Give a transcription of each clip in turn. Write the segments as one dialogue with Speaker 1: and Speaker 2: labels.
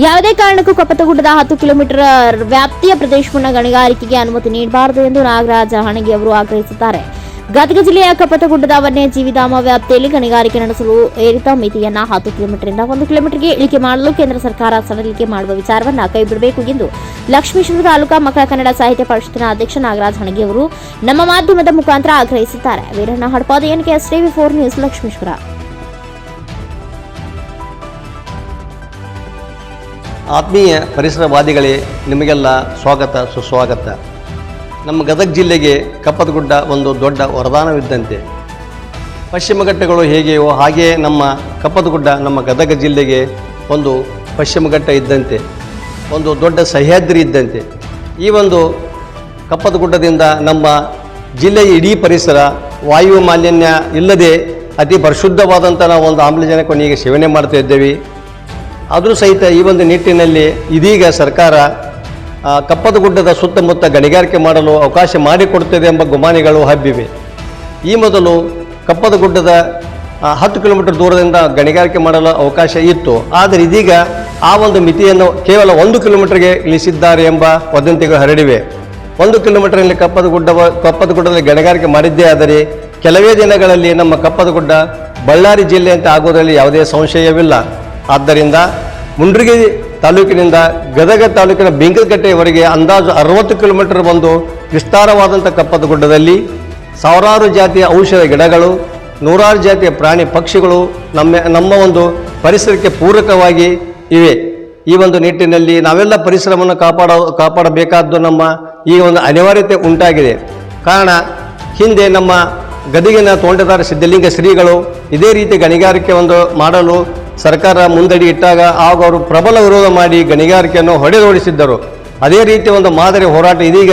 Speaker 1: ಯಾವುದೇ ಕಾರಣಕ್ಕೂ ಕಪ್ಪತ್ತಗುಡ್ಡದ 10 ಕಿಲೋಮೀಟರ್ ವ್ಯಾಪ್ತಿಯ ಪ್ರದೇಶವನ್ನು ಗಣಿಗಾರಿಕೆಗೆ ಅನುಮತಿ ನೀಡಬಾರದು ಎಂದು ನಾಗರಾಜ ಹಣಗಿ ಅವರು ಆಗ್ರಹಿಸಿದ್ದಾರೆ. ಗದಗ ಜಿಲ್ಲೆಯ ಕಪ್ಪತ್ತಗುಡ್ಡದ ವನ್ಯಜೀವಿಧಾಮ ವ್ಯಾಪ್ತಿಯಲ್ಲಿ ಗಣಿಗಾರಿಕೆ ನಡೆಸಲು ಏರಿತ ಮಿತಿಯನ್ನು 10 ಕಿಲೋಮೀಟರ್ನಿಂದ 1 ಕಿಲೋಮೀಟರ್ಗೆ ಇಳಿಕೆ ಮಾಡಲು ಕೇಂದ್ರ ಸರ್ಕಾರ ಸಡಿಲಿಕೆ ಮಾಡುವ ವಿಚಾರವನ್ನು ಕೈಬಿಡಬೇಕು ಎಂದು ಲಕ್ಷ್ಮೀಶ್ವರ ತಾಲೂಕಾ ಮಕ್ಕಳ ಕನ್ನಡ ಸಾಹಿತ್ಯ ಪರಿಷತ್ತಿನ ಅಧ್ಯಕ್ಷ ನಾಗರಾಜ ಹಣಗಿ ಅವರು ನಮ್ಮ ಮಾಧ್ಯಮದ ಮುಖಾಂತರ ಆಗ್ರಹಿಸಿದ್ದಾರೆ. Veeranna Hadapad NKS TV4 news Lakshmeshwar.
Speaker 2: ಆತ್ಮೀಯ ಪರಿಸರವಾದಿಗಳೇ, ನಿಮಗೆಲ್ಲ ಸ್ವಾಗತ ಸುಸ್ವಾಗತ. ನಮ್ಮ ಗದಗ ಜಿಲ್ಲೆಗೆ ಕಪ್ಪತ್ತಗುಡ್ಡ ಒಂದು ದೊಡ್ಡ ವರದಾನವಿದ್ದಂತೆ. ಪಶ್ಚಿಮ ಘಟ್ಟಗಳು ಹೇಗೆಯೋ ಹಾಗೆಯೇ ನಮ್ಮ ಕಪ್ಪತ್ತಗುಡ್ಡ ನಮ್ಮ ಗದಗ ಜಿಲ್ಲೆಗೆ ಒಂದು ಪಶ್ಚಿಮ ಘಟ್ಟ ಇದ್ದಂತೆ, ಒಂದು ದೊಡ್ಡ ಸಹ್ಯಾದ್ರಿ ಇದ್ದಂತೆ. ಈ ಒಂದು ಕಪ್ಪತ್ತಗುಡ್ಡದಿಂದ ನಮ್ಮ ಜಿಲ್ಲೆಯ ಇಡೀ ಪರಿಸರ ವಾಯು ಮಾಲಿನ್ಯ ಇಲ್ಲದೆ ಅತಿ ಪರಿಶುದ್ಧವಾದಂಥ ನಾವು ಒಂದು ಆಮ್ಲಜನಕವನ್ನು ಈಗ ಸೇವನೆ ಮಾಡ್ತಾ ಇದ್ದೇವೆ. ಆದರೂ ಸಹಿತ ಈ ಒಂದು ನಿಟ್ಟಿನಲ್ಲಿ ಇದೀಗ ಸರ್ಕಾರ ಕಪ್ಪತ್ತಗುಡ್ಡದ ಸುತ್ತಮುತ್ತ ಗಣಿಗಾರಿಕೆ ಮಾಡಲು ಅವಕಾಶ ಮಾಡಿಕೊಡ್ತದೆ ಎಂಬ ಗುಮಾನಿಗಳು ಹಬ್ಬಿವೆ. ಈ ಮೊದಲು ಕಪ್ಪತ್ತಗುಡ್ಡದ 10 ಕಿಲೋಮೀಟರ್ ದೂರದಿಂದ ಗಣಿಗಾರಿಕೆ ಮಾಡಲು ಅವಕಾಶ ಇತ್ತು. ಆದರೆ ಇದೀಗ ಆ ಒಂದು ಮಿತಿಯನ್ನು ಕೇವಲ 1 ಕಿಲೋಮೀಟರ್ಗೆ ಇಳಿಸಿದ್ದಾರೆ ಎಂಬ ವದಂತಿಗಳು ಹರಡಿವೆ. 1 ಕಿಲೋಮೀಟರ್ನಲ್ಲಿ ಕಪ್ಪತ್ತಗುಡ್ಡದಲ್ಲಿ ಗಣಿಗಾರಿಕೆ ಮಾಡಿದ್ದೇ ಆದರೆ ಕೆಲವೇ ದಿನಗಳಲ್ಲಿ ನಮ್ಮ ಕಪ್ಪತ್ತಗುಡ್ಡ ಬಳ್ಳಾರಿ ಜಿಲ್ಲೆ ಅಂತ ಆಗೋದರಲ್ಲಿ ಯಾವುದೇ ಸಂಶಯವಿಲ್ಲ. ಆದ್ದರಿಂದ ಮುಂಡ್ರಿಗಿ ತಾಲೂಕಿನಿಂದ ಗದಗ ತಾಲೂಕಿನ ಬಿಂಕದಕಟ್ಟೆಯವರೆಗೆ ಅಂದಾಜು 60 ಕಿಲೋಮೀಟರ್ ಒಂದು ವಿಸ್ತಾರವಾದಂಥ ಕಪ್ಪತ್ತಗುಡ್ಡದಲ್ಲಿ ಸಾವಿರಾರು ಜಾತಿಯ ಔಷಧ ಗಿಡಗಳು, ನೂರಾರು ಜಾತಿಯ ಪ್ರಾಣಿ ಪಕ್ಷಿಗಳು ನಮ್ಮ ಒಂದು ಪರಿಸರಕ್ಕೆ ಪೂರಕವಾಗಿ ಇವೆ. ಈ ಒಂದು ನಿಟ್ಟಿನಲ್ಲಿ ನಾವೆಲ್ಲ ಪರಿಸರವನ್ನು ಕಾಪಾಡಬೇಕಾದ್ದು ನಮ್ಮ ಈ ಒಂದು ಅನಿವಾರ್ಯತೆ ಉಂಟಾಗಿದೆ. ಕಾರಣ ಹಿಂದೆ ನಮ್ಮ ಗದಗಿನ ತೋಂಟದಾರ ಸಿದ್ಧಲಿಂಗ ಶ್ರೀಗಳು ಇದೇ ರೀತಿ ಗಣಿಗಾರಿಕೆ ಮಾಡಲು ಸರ್ಕಾರ ಮುಂದಡಿ ಇಟ್ಟಾಗ ಆಗ ಅವರು ಪ್ರಬಲ ವಿರೋಧ ಮಾಡಿ ಗಣಿಗಾರಿಕೆಯನ್ನು ಹೊಡೆದೋಡಿಸಿದ್ದರು. ಅದೇ ರೀತಿ ಒಂದು ಮಾದರಿ ಹೋರಾಟ ಇದೀಗ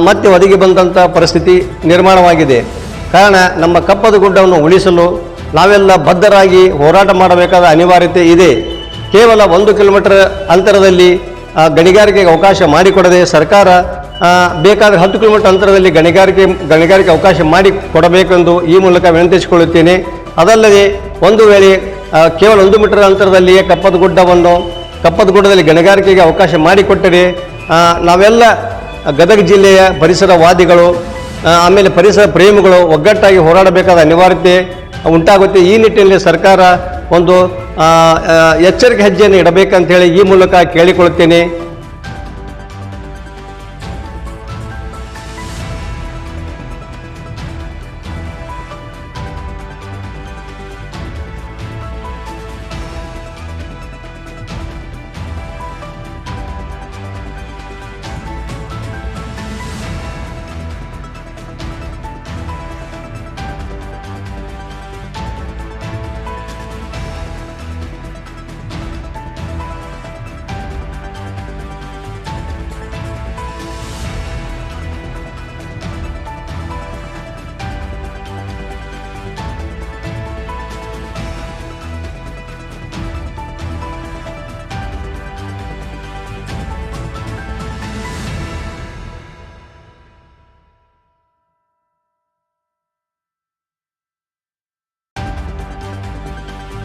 Speaker 2: ಮತ್ತೆ ಒದಗಿ ಬಂದಂಥ ಪರಿಸ್ಥಿತಿ ನಿರ್ಮಾಣವಾಗಿದೆ. ಕಾರಣ ನಮ್ಮ ಕಪ್ಪತ್ತಗುಡ್ಡವನ್ನು ಉಳಿಸಲು ನಾವೆಲ್ಲ ಬದ್ಧರಾಗಿ ಹೋರಾಟ ಮಾಡಬೇಕಾದ ಅನಿವಾರ್ಯತೆ ಇದೆ. ಕೇವಲ 1 ಕಿಲೋಮೀಟರ್ ಅಂತರದಲ್ಲಿ ಗಣಿಗಾರಿಕೆಗೆ ಅವಕಾಶ ಮಾಡಿಕೊಡದೆ ಸರ್ಕಾರ ಬೇಕಾದರೆ 10 ಕಿಲೋಮೀಟರ್ ಅಂತರದಲ್ಲಿ ಗಣಿಗಾರಿಕೆ ಅವಕಾಶ ಮಾಡಿಕೊಡಬೇಕೆಂದು ಈ ಮೂಲಕ ವಿನಂತಿಸಿಕೊಳ್ಳುತ್ತೇನೆ. ಅದಲ್ಲದೆ ಒಂದು ವೇಳೆ ಕೇವಲ 1 ಮೀಟರ್ ಅಂತರದಲ್ಲಿಯೇ ಕಪ್ಪತ್ತಗುಡ್ಡದಲ್ಲಿ ಗಣಿಗಾರಿಕೆಗೆ ಅವಕಾಶ ಮಾಡಿಕೊಟ್ಟರೆ ನಾವೆಲ್ಲ ಗದಗ ಜಿಲ್ಲೆಯ ಪರಿಸರವಾದಿಗಳು ಆಮೇಲೆ ಪರಿಸರ ಪ್ರೇಮಿಗಳು ಒಗ್ಗಟ್ಟಾಗಿ ಹೋರಾಡಬೇಕಾದ ಅನಿವಾರ್ಯತೆ ಉಂಟಾಗುತ್ತೆ. ಈ ನಿಟ್ಟಿನಲ್ಲಿ ಸರ್ಕಾರ ಒಂದು ಎಚ್ಚರಿಕೆ ಹೆಜ್ಜೆಯನ್ನು ಇಡಬೇಕಂತೇಳಿ ಈ ಮೂಲಕ ಕೇಳಿಕೊಳ್ಳುತ್ತೇನೆ.